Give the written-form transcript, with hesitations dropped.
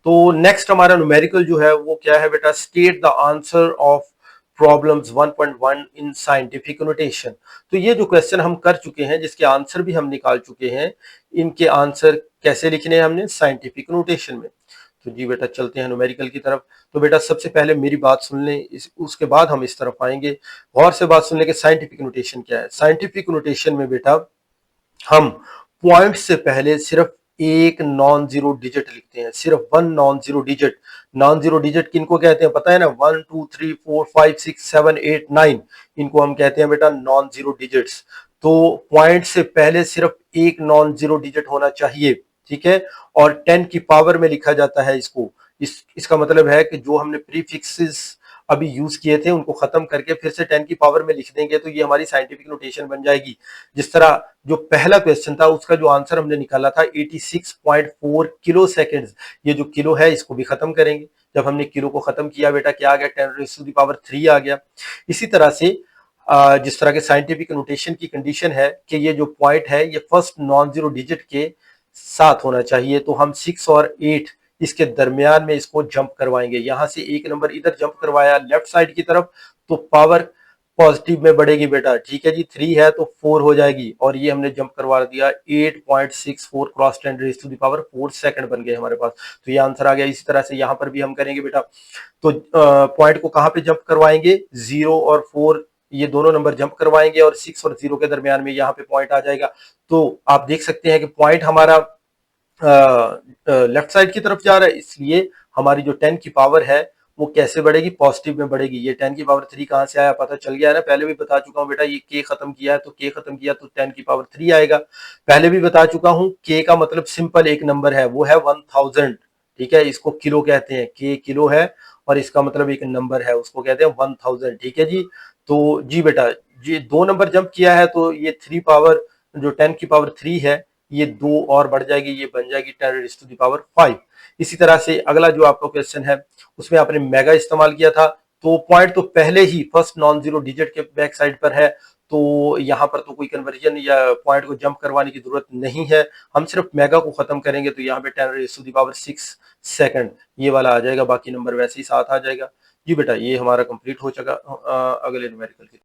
तो नेक्स्ट हमारा न्यूमेरिकल जो है वो क्या है बेटा, state the answer of problems 1.1 in scientific notation. तो ये जो क्वेश्चन हम कर चुके हैं, जिसके आंसर भी हम निकाल चुके हैं, इनके आंसर कैसे लिखने हैं हमने, साइंटिफिक नोटेशन में। तो जी बेटा चलते हैं न्यूमेरिकल की तरफ। तो बेटा सबसे पहले मेरी बात सुन लें, उसके बाद हम इस तरफ आएंगे। गौर से बात सुन लें कि साइंटिफिक नोटेशन क्या है। साइंटिफिक नोटेशन में बेटा हम पॉइंट से पहले सिर्फ एक नॉन जीरो डिजिट लिखते हैं, सिर्फ one non zero digit. Non zero digit किनको कहते हैं पता है ना, 1 2 3 4 5 6 7 8 9, इनको हम कहते हैं बेटा नॉन जीरो डिजिट्स। तो पॉइंट से पहले सिर्फ एक नॉन जीरो डिजिट होना चाहिए, ठीक है। और 10 की पावर में लिखा जाता है इसको। इसका मतलब है कि जो हमने प्रीफिक्सेस अभी यूज किए थे उनको खत्म करके फिर से 10 की पावर में लिख देंगे तो ये हमारी साइंटिफिक नोटेशन बन जाएगी। जिस तरह जो पहला क्वेश्चन था उसका जो आंसर हमने निकाला था 86.4 किलो सेकेंड्स। ये जो किलो है इसको भी खत्म करेंगे। जब हमने किलो को खत्म किया बेटा क्या आ गया, 10⁻³ आ गया। इसी तरह से जिस तरह के साइंटिफिक नोटेशन की कंडीशन है कि ये जो पॉइंट है ये फर्स्ट नॉन जीरो डिजिट के साथ होना चाहिए, तो हम 6 और 8 इसके दरमियान में इसको जंप करवाएंगे। यहां से एक नंबर इधर जंप करवाया लेफ्ट साइड की तरफ, तो पावर पॉजिटिव में बढ़ेगी बेटा, ठीक है जी। 3 है तो 4 हो जाएगी, और ये हमने जंप करवा दिया 8.64 क्रॉस 10⁻⁴ सेकंड बन गए हमारे पास। तो ये आंसर आ गया। इसी तरह से यहां पर भी हम करेंगे बेटा। तो पॉइंट को कहां पे जंप करवाएंगे, 0 और 4 ये दोनों नंबर जंप करवाएंगे, और 6 और 0 के दरमियान में यहाँ पे पॉइंट आ जाएगा। तो आप देख सकते हैं कि पॉइंट हमारा लेफ्ट साइड की तरफ जा रहा है, इसलिए हमारी जो 10 की पावर है वो कैसे बढ़ेगी, पॉजिटिव में बढ़ेगी। ये 10 की पावर 3 कहां से आया पता चल गया है ना, पहले भी बता चुका हूं बेटा। ये के खत्म किया है तो के खत्म किया तो 10 की पावर 3 आएगा। पहले भी बता चुका हूं के का मतलब सिंपल एक नंबर है, वो है 1000, ठीक है। इसको किलो कहते हैं, के किलो है और इसका मतलब एक नंबर है, उसको कहते हैं 1000, ठीक है जी। तो जी बेटा ये दो नंबर जंप किया है तो ये 3 पावर जो 10 की पावर 3 है ये 2 और बढ़ जाएगी, ये बन जाएगी 10⁻⁵। इसी तरह से अगला जो आपका क्वेश्चन है उसमें आपने मेगा इस्तेमाल किया था, तो पॉइंट तो पहले ही फर्स्ट नॉन जीरो डिजिट के बैक साइड पर है, तो यहां पर तो कोई कन्वर्जन या पॉइंट को जंप करवाने की जरूरत नहीं है। हम सिर्फ मेगा को खत्म करेंगे तो यहाँ पे 10⁻⁶ सेकंड ये वाला आ जाएगा, बाकी नंबर वैसे ही साथ आ जाएगा। जी बेटा ये हमारा कंप्लीट हो चुका। अगले न्यूमेरिकल की